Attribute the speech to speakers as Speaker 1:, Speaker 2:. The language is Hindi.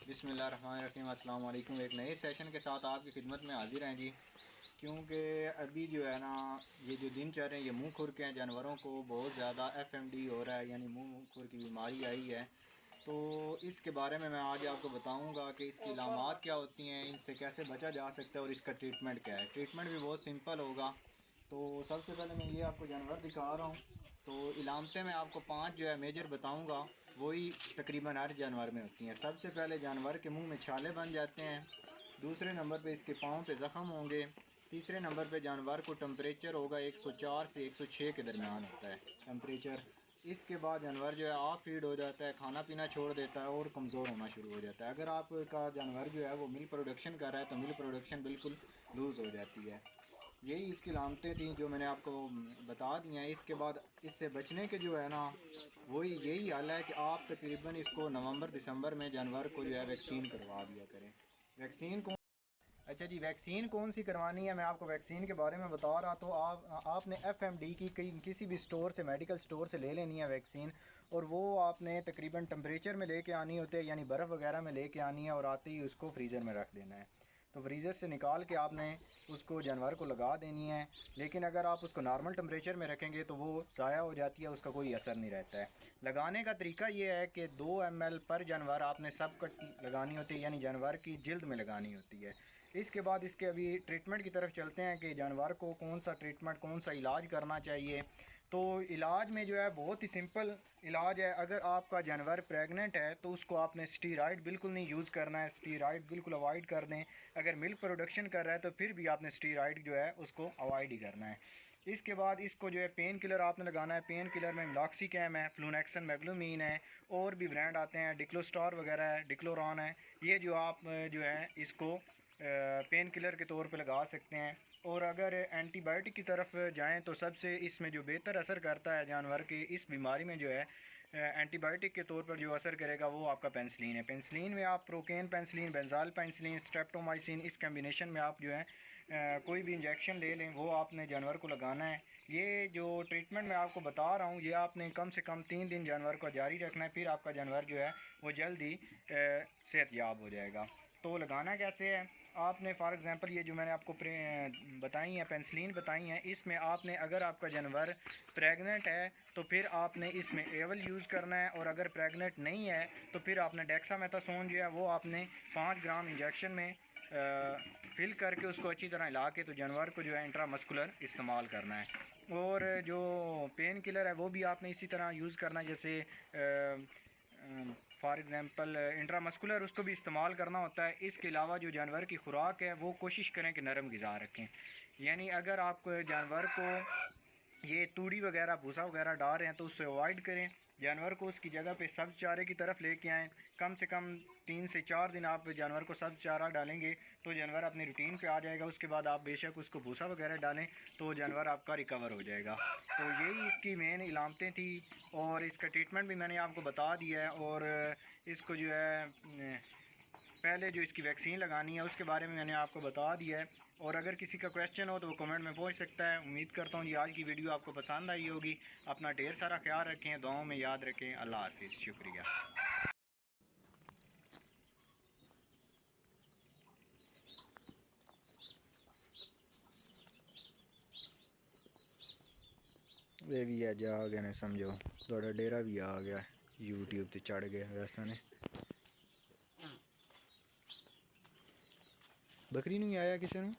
Speaker 1: बिस्मिल्लाहिर्रहमानिर्रहीम। अस्सलाम वालेकुम। एक नए सेशन के साथ आपकी खिदमत में हाजिर हैं जी। क्योंकि अभी जो है ना, ये जो दिन चल रहे हैं ये मुँह खुर के हैं, जानवरों को बहुत ज़्यादा FMD हो रहा है, यानी मुँह खुर की बीमारी आई है। तो इसके बारे में मैं आज आपको बताऊंगा कि इसकी अलामात क्या होती हैं, इनसे कैसे बचा जा सकता है और इसका ट्रीटमेंट क्या है। ट्रीटमेंट भी बहुत सिंपल होगा। तो सबसे पहले मैं ये आपको जानवर दिखा रहा हूँ। तो इलामतें मैं आपको 5 जो है मेजर बताऊंगा, वही तकरीबन हर जानवर में होती हैं। सबसे पहले जानवर के मुंह में छाले बन जाते हैं। दूसरे नंबर पे इसके पाँव पे ज़ख़म होंगे। तीसरे नंबर पे जानवर को टेम्परेचर होगा 104 से 106 के दरमियान होता है टेम्परेचर। इसके बाद जानवर जो है ऑफ फीड हो जाता है, खाना पीना छोड़ देता है और कमज़ोर होना शुरू हो जाता है। अगर आपका जानवर जो है वो मिल्क प्रोडक्शन कर रहा है तो मिल्क प्रोडक्शन बिल्कुल लूज़ हो जाती है। यही इसकी लामतें थी जो मैंने आपको बता दी हैं। इसके बाद इससे बचने के जो है ना, वही यही हल है कि आप तकरीबन इसको नवंबर दिसंबर में जानवर को जो है वैक्सीन करवा दिया करें। वैक्सीन कौन अच्छा जी, वैक्सीन कौन सी करवानी है, मैं आपको वैक्सीन के बारे में बता रहा। तो आपने FMD की किसी भी स्टोर से, मेडिकल स्टोर से ले लेनी है वैक्सीन। और वो आपने तकरीबन टेम्परेचर में लेके आनी होती है, यानी बर्फ़ वगैरह में लेके आनी है, और आते ही उसको फ्रीज़र में रख देना है। तो फ्रीज़र से निकाल के आपने उसको जानवर को लगा देनी है। लेकिन अगर आप उसको नॉर्मल टेम्परेचर में रखेंगे तो वो ज़ाया हो जाती है, उसका कोई असर नहीं रहता है। लगाने का तरीका ये है कि 2 ml पर जानवर आपने सब कट लगानी होती है, यानी जानवर की जिल्द में लगानी होती है। इसके बाद इसके अभी ट्रीटमेंट की तरफ चलते हैं कि जानवर को कौन सा ट्रीटमेंट, कौन सा इलाज करना चाहिए। तो इलाज में जो है बहुत ही सिंपल इलाज है। अगर आपका जानवर प्रेग्नेंट है तो उसको आपने स्टीरॉइड बिल्कुल नहीं यूज़ करना है, स्टीरॉइड बिल्कुल अवॉइड कर दें। अगर मिल्क प्रोडक्शन कर रहा है तो फिर भी आपने स्टीरॉइड जो है उसको अवॉइड ही करना है। इसके बाद इसको जो है पेन किलर आपने लगाना है। पेन किलर में मिलॉक्सीकैम है, फ्लूनेक्सन, मैग्लूमीन है, और भी ब्रांड आते हैं, डिक्लोस्टार वगैरह है, डिक्लोरॉन है। ये जो आप जो है इसको पेन किलर के तौर पे लगा सकते हैं। और अगर एंटीबायोटिक की तरफ जाएं तो सबसे इसमें जो बेहतर असर करता है जानवर की इस बीमारी में जो है, एंटीबायोटिक के तौर पर जो असर करेगा वो आपका पेनिसिलिन है। पेनिसिलिन में आप procaine penicillin, benzal penicillin, streptomycin, इस कम्बिनेशन में आप जो है कोई भी इंजेक्शन ले लें, वो आपने जानवर को लगाना है। ये जो ट्रीटमेंट मैं आपको बता रहा हूँ ये आपने कम से कम 3 दिन जानवर को जारी रखना है, फिर आपका जानवर जो है वो जल्द ही सेहतयाब हो जाएगा। तो लगाना कैसे है, आपने फॉर एग्ज़ाम्पल ये जो मैंने आपको बताई हैं, पेनिसिलिन बताई हैं, इसमें आपने अगर आपका जानवर प्रेग्नेंट है तो फिर आपने इसमें एवल यूज़ करना है। और अगर प्रेग्नेंट नहीं है तो फिर आपने डेक्सामेथासोन जो है वो आपने 5 ग्राम इंजेक्शन में फिल करके उसको अच्छी तरह हिला के तो जानवर को जो है इंट्रामस्कुलर इस्तेमाल करना है। और जो पेन किलर है वो भी आपने इसी तरह यूज़ करना है, जैसे फॉर एग्ज़ाम्पल इंट्रामस्कुलर उसको भी इस्तेमाल करना होता है। इसके अलावा जो जानवर की खुराक है वो कोशिश करें कि नरम ग़िज़ा रखें। यानी अगर आप जानवर को ये तूड़ी वगैरह, भूसा वगैरह डाल रहे हैं तो उससे अवॉइड करें। जानवर को उसकी जगह पे सब्ज़ चारे की तरफ लेके आएँ। कम से कम 3 से 4 दिन आप जानवर को सब्ज़ चारा डालेंगे तो जानवर अपनी रूटीन पे आ जाएगा। उसके बाद आप बेशक उसको भूसा वगैरह डालें तो जानवर आपका रिकवर हो जाएगा। तो यही इसकी मेन इलामतें थी और इसका ट्रीटमेंट भी मैंने आपको बता दिया है। और इसको जो है पहले जो इसकी वैक्सीन लगानी है उसके बारे में मैंने आपको बता दिया है। और अगर किसी का क्वेश्चन हो तो वो कमेंट में पूछ सकता है। उम्मीद करता हूँ जी आज की वीडियो आपको पसंद आई होगी। अपना ढेर सारा ख्याल रखें, दुआओं में याद रखें। अल्लाह हाफिज़, शुक्रिया। ये भी अज आ गए ने, समझो थोड़ा डेरा भी आ गया, यूट्यूब ते चढ़ गया। वैसा ने बकरी नहीं आया किसी ने।